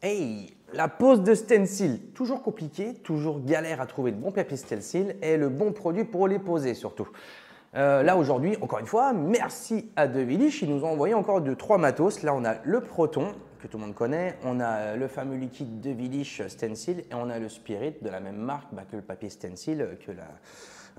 Hey, la pose de stencil, toujours compliqué, toujours galère à trouver le bon papier stencil et le bon produit pour les poser surtout. Là aujourd'hui, encore une fois, merci à Devilich, ils nous ont envoyé encore 3 matos. Là on a le Proton, que tout le monde connaît, on a le fameux liquide Devilich Stencil et on a le Spirit de la même marque que le papier stencil que la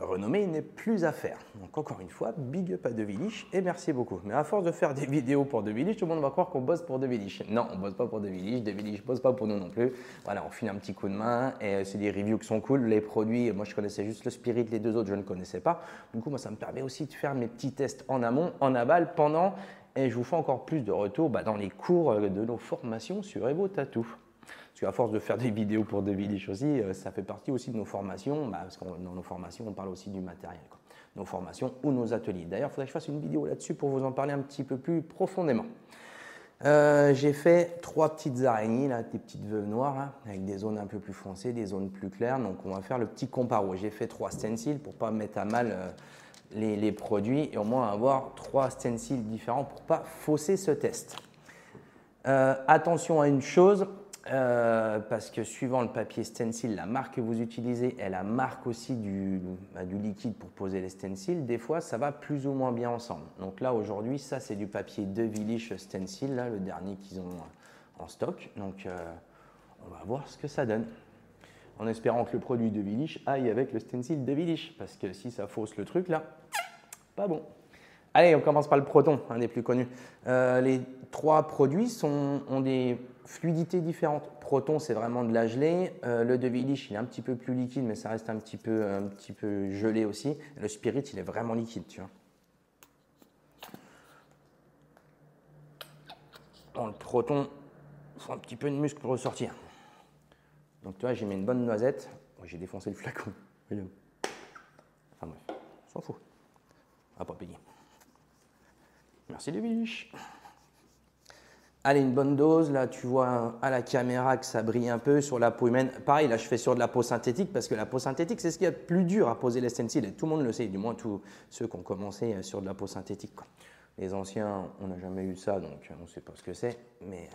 renommée n'est plus à faire. Donc encore une fois, big up à Devilich et merci beaucoup. Mais à force de faire des vidéos pour Devilich, tout le monde va croire qu'on bosse pour Devilich. Non, on bosse pas pour Devilich, Devilich bosse pas pour nous non plus. Voilà, on file un petit coup de main et c'est des reviews qui sont cool. Les produits, moi je connaissais juste le Spirit, les deux autres je ne connaissais pas. Du coup, moi ça me permet aussi de faire mes petits tests en amont, en aval, pendant et je vous fais encore plus de retours dans les cours de nos formations sur Evo Tattoo. Parce qu'à force de faire des vidéos pour Devilich aussi, ça fait partie aussi de nos formations, parce que dans nos formations, on parle aussi du matériel, quoi. Nos formations ou nos ateliers. D'ailleurs, il faudrait que je fasse une vidéo là-dessus pour vous en parler un petit peu plus profondément. J'ai fait 3 petites araignées, là, des petites veuves noires, hein, avec des zones un peu plus foncées, des zones plus claires. Donc, on va faire le petit comparo. J'ai fait 3 stencils pour ne pas mettre à mal les produits et au moins avoir 3 stencils différents pour ne pas fausser ce test. Attention à une chose, parce que suivant le papier stencil, la marque que vous utilisez et la marque aussi du liquide pour poser les stencils, des fois ça va plus ou moins bien ensemble. Donc là aujourd'hui, ça c'est du papier Devilich Stencil, là, le dernier qu'ils ont en stock. Donc on va voir ce que ça donne. En espérant que le produit Devilich aille avec le stencil Devilich, parce que si ça fausse le truc là, pas bon. Allez, on commence par le Proton, un des plus connus. Les 3 produits ont des fluidités différentes. Proton, c'est vraiment de la gelée. Le Devilich, il est un petit peu plus liquide, mais ça reste un petit peu gelé aussi. Le Spirit, il est vraiment liquide, tu vois. Bon, le Proton, il faut un petit peu de muscle pour ressortir. Donc, tu vois, j'ai mis une bonne noisette. Oh, j'ai défoncé le flacon. Enfin bref, on s'en fout. On va pas payer. Merci Devilich. Allez, une bonne dose. Là, tu vois à la caméra que ça brille un peu sur la peau humaine. Pareil, là, je fais sur de la peau synthétique parce que la peau synthétique, c'est ce qu'il y a de plus dur à poser les stencils. Et tout le monde le sait, du moins tous ceux qui ont commencé sur de la peau synthétique, quoi. Les anciens, on n'a jamais eu ça, donc on ne sait pas ce que c'est. Mais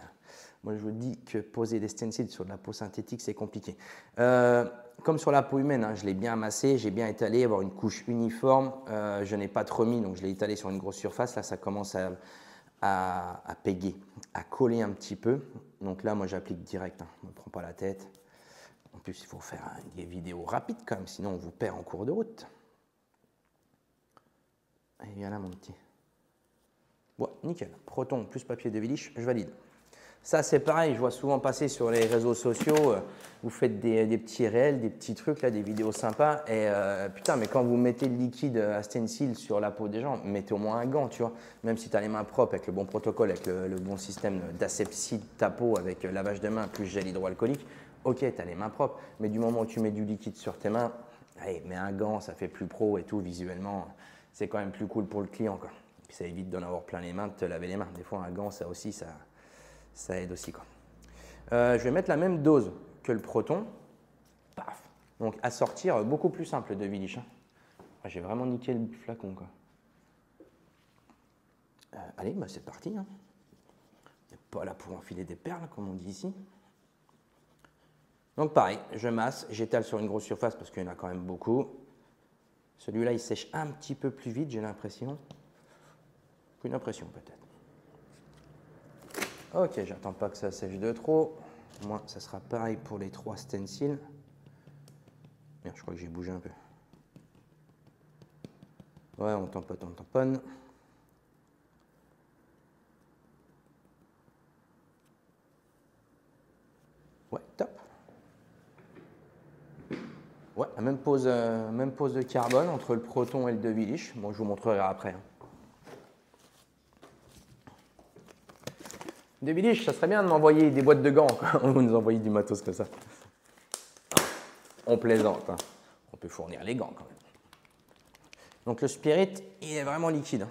moi, je vous dis que poser des stencils sur de la peau synthétique, c'est compliqué. Comme sur la peau humaine, hein, je l'ai bien amassé, j'ai bien étalé, avoir une couche uniforme. Je n'ai pas trop mis, donc je l'ai étalé sur une grosse surface. Là, ça commence à péguer, à coller un petit peu. Donc là, moi, j'applique direct, hein, on ne prend pas la tête. En plus, il faut faire des vidéos rapides quand même, sinon on vous perd en cours de route. Allez, viens là, mon petit. Ouais, nickel. Proton plus papier Devilich, je valide. Ça, c'est pareil, je vois souvent passer sur les réseaux sociaux, vous faites des petits réels, des petits trucs, là, des vidéos sympas. Et putain, mais quand vous mettez le liquide à stencil sur la peau des gens, mettez au moins un gant, tu vois. Même si tu as les mains propres, avec le bon protocole, avec le bon système d'asepsie de ta peau, avec lavage de mains plus gel hydroalcoolique, ok, tu as les mains propres. Mais du moment où tu mets du liquide sur tes mains, allez, mets un gant, ça fait plus pro et tout, visuellement, c'est quand même plus cool pour le client, quoi. Puis ça évite d'en avoir plein les mains, de te laver les mains. Des fois, un gant, ça aussi, ça aide aussi, quoi. Je vais mettre la même dose que le Proton. Paf. Donc à sortir beaucoup plus simple de Devilich, hein. J'ai vraiment niqué le flacon, quoi. Allez, bah c'est parti, hein. On n'est pas là pour enfiler des perles, comme on dit ici. Donc pareil, je masse, j'étale sur une grosse surface parce qu'il y en a quand même beaucoup. Celui-là, il sèche un petit peu plus vite, j'ai l'impression. Une impression peut-être. Ok, j'attends pas que ça sèche de trop. Moi, ça sera pareil pour les 3 stencils. Merde, je crois que j'ai bougé un peu. Ouais, on tamponne, on tamponne. Ouais, top. Ouais, la même pose de carbone entre le Proton et le Devilich. Bon, je vous montrerai après, hein. Devilich, ça serait bien de m'envoyer des boîtes de gants quand vous nous envoyez du matos comme ça. On plaisante, hein. On peut fournir les gants quand même. Donc le Spirit, il est vraiment liquide, hein.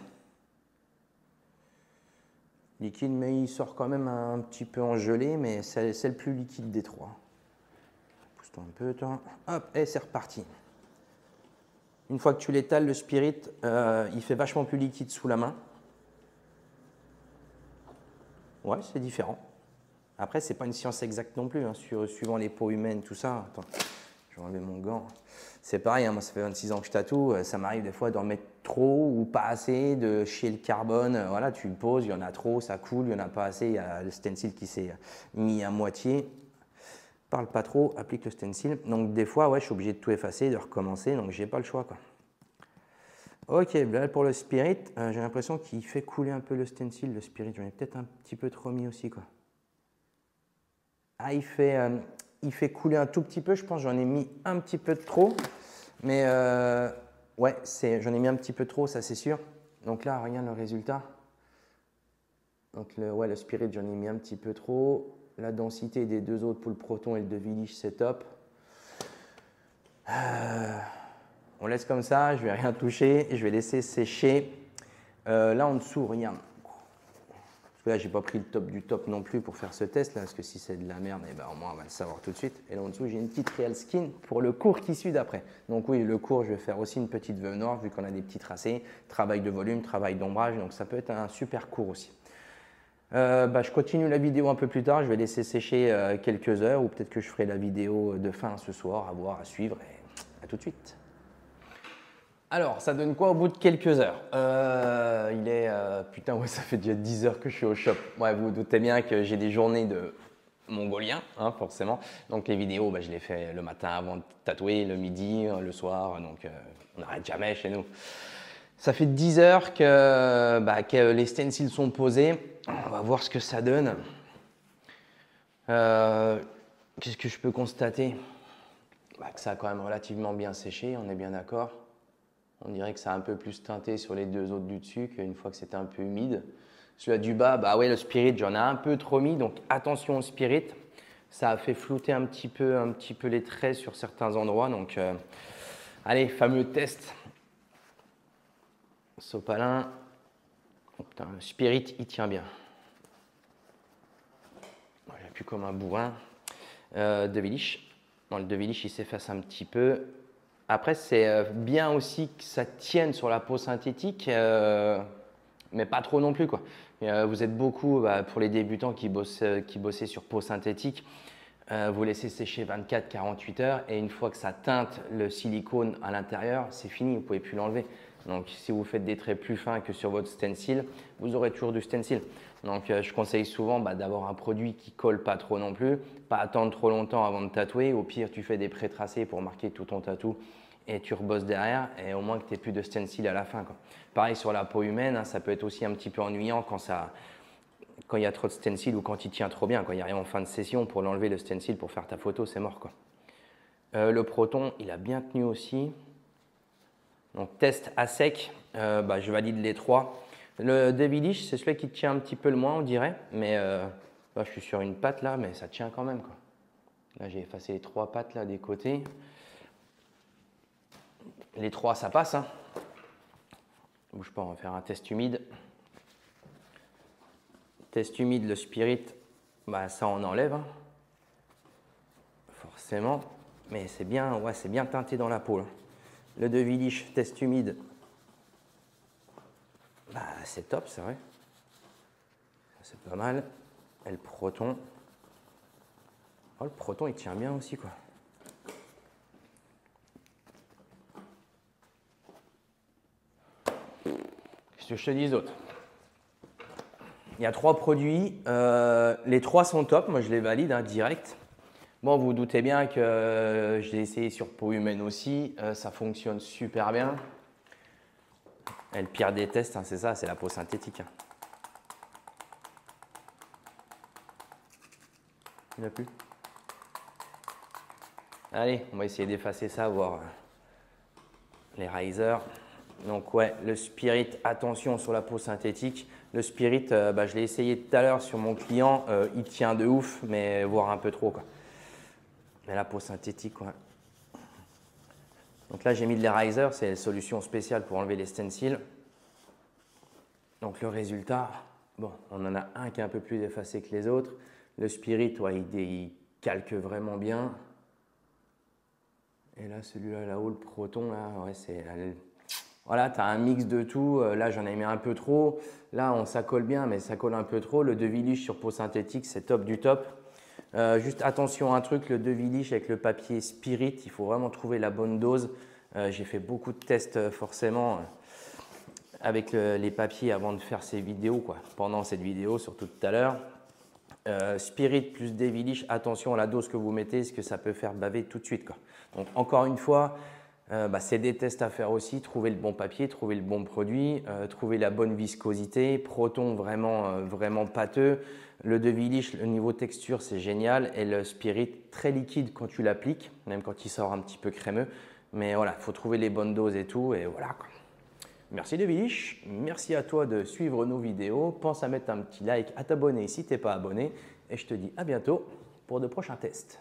Liquide, mais il sort quand même un petit peu en gelée, mais c'est le plus liquide des 3. Pousse-toi un peu, toi. Hop, et c'est reparti. Une fois que tu l'étales, le Spirit, il fait vachement plus liquide sous la main. Ouais, c'est différent. Après, c'est pas une science exacte non plus, hein, suivant les peaux humaines, tout ça. Attends, je vais enlever mon gant. C'est pareil, hein, moi ça fait 26 ans que je tatoue, ça m'arrive des fois d'en mettre trop ou pas assez, de chier le carbone. Voilà, tu le poses, il y en a trop, ça coule, il n'y en a pas assez, il y a le stencil qui s'est mis à moitié. Parle pas trop, applique le stencil. Donc des fois, ouais, je suis obligé de tout effacer, de recommencer, donc j'ai pas le choix, quoi. Ok, là pour le spirit, j'ai l'impression qu'il fait couler un peu le stencil, le spirit. J'en ai peut-être un petit peu trop mis aussi, quoi. Ah, il fait couler un tout petit peu, je pense que j'en ai mis un petit peu de trop. Mais ouais, j'en ai mis un petit peu trop, ça c'est sûr. Donc là, regarde le résultat. Donc ouais, le spirit, j'en ai mis un petit peu trop. La densité des deux autres pour le proton et le de Willich, c'est top. On laisse comme ça, je vais rien toucher, je vais laisser sécher. Là en dessous, regarde. Parce que là, j'ai pas pris le top du top non plus pour faire ce test là, parce que si c'est de la merde, eh ben, au moins on va le savoir tout de suite. Et là en dessous, j'ai une petite Real Skin pour le cours qui suit d'après. Donc oui, le cours, je vais faire aussi une petite veuve noire vu qu'on a des petits tracés, travail de volume, travail d'ombrage, donc ça peut être un super cours aussi. Je continue la vidéo un peu plus tard, je vais laisser sécher quelques heures ou peut-être que je ferai la vidéo de fin ce soir, à voir, à suivre et à tout de suite. Alors, ça donne quoi au bout de quelques heures? Il est… putain, ouais, ça fait déjà 10 heures que je suis au shop. Ouais, vous vous doutez bien que j'ai des journées de mongolien, hein, forcément. Donc, les vidéos, je les fais le matin avant de tatouer, le midi, le soir. Donc, on n'arrête jamais chez nous. Ça fait 10 heures que les stencils sont posés. On va voir ce que ça donne. Qu'est-ce que je peux constater? Que ça a quand même relativement bien séché, on est bien d'accord. On dirait que ça a un peu plus teinté sur les deux autres du dessus qu'une fois que c'était un peu humide. Celui-là du bas, ouais, le spirit, j'en ai un peu trop mis, donc attention au spirit. Ça a fait flouter un petit peu les traits sur certains endroits. Donc, allez, fameux test. Sopalin. Oh, putain, le spirit, il tient bien. J'appuie comme un bourrin. De Willich. Bon, le de Willich, il s'efface un petit peu. Après, c'est bien aussi que ça tienne sur la peau synthétique, mais pas trop non plus, quoi. Vous êtes beaucoup, pour les débutants qui bossaient sur peau synthétique, vous laissez sécher 24-48 heures et une fois que ça teinte le silicone à l'intérieur, c'est fini, vous ne pouvez plus l'enlever. Donc, si vous faites des traits plus fins que sur votre stencil, vous aurez toujours du stencil. Donc, je conseille souvent d'avoir un produit qui ne colle pas trop non plus, pas attendre trop longtemps avant de tatouer. Au pire, tu fais des pré-tracés pour marquer tout ton tatou et tu rebosses derrière et au moins que tu n'aies plus de stencil à la fin, quoi. Pareil sur la peau humaine, hein, ça peut être aussi un petit peu ennuyant quand il y a trop de stencil ou quand il tient trop bien. Quand il arrive en fin de session pour l'enlever le stencil pour faire ta photo, c'est mort, quoi. Le proton, il a bien tenu aussi. Donc test à sec, je valide les trois. Le de Willich, c'est celui qui tient un petit peu le moins, on dirait. Mais je suis sur une patte là, mais ça tient quand même, quoi. Là, j'ai effacé les trois pattes là des côtés. Les trois, ça passe, hein. Bouge pas, on va faire un test humide. Test humide, le spirit, ça on enlève, hein. Forcément. Mais c'est bien, ouais, c'est bien teinté dans la peau, là. Le de Willich, test humide, c'est top, c'est vrai. C'est pas mal. Et le proton. Oh, le proton, il tient bien aussi, quoi. Qu'est-ce que je te dis d'autre? Il y a trois produits. Les trois sont top. Moi, je les valide, hein, direct. Bon, vous vous doutez bien que je l'ai essayé sur peau humaine aussi. Ça fonctionne super bien. Et le pire des tests, hein, c'est ça, c'est la peau synthétique, hein. Il n'y a plus. Allez, on va essayer d'effacer ça, voir les risers. Donc ouais, le spirit, attention sur la peau synthétique. Le spirit, je l'ai essayé tout à l'heure sur mon client, il tient de ouf, mais voire un peu trop, quoi. Mais la peau synthétique, ouais. Donc là, j'ai mis de l'eriser, c'est une solution spéciale pour enlever les stencils. Donc le résultat, bon, on en a un qui est un peu plus effacé que les autres. Le spirit, ouais, il calque vraiment bien. Et là, celui-là, là-haut, le proton, là, ouais, Voilà, tu as un mix de tout. Là, j'en ai mis un peu trop. Là, ça colle bien, mais ça colle un peu trop. Le Devilich sur peau synthétique, c'est top du top. Juste attention à un truc, le Devilich avec le papier Spirit, il faut vraiment trouver la bonne dose. J'ai fait beaucoup de tests forcément avec les papiers avant de faire ces vidéos, quoi. Pendant cette vidéo, surtout tout à l'heure. Spirit plus Devilich, attention à la dose que vous mettez, parce que ça peut faire baver tout de suite, quoi. Donc encore une fois, c'est des tests à faire aussi, trouver le bon papier, trouver le bon produit, trouver la bonne viscosité, Proton vraiment, vraiment pâteux, le Devilich, le niveau texture c'est génial et le Spirit très liquide quand tu l'appliques, même quand il sort un petit peu crémeux, mais voilà, il faut trouver les bonnes doses et tout et voilà, quoi. Merci Devilich, merci à toi de suivre nos vidéos, pense à mettre un petit like, à t'abonner si tu n'es pas abonné et je te dis à bientôt pour de prochains tests.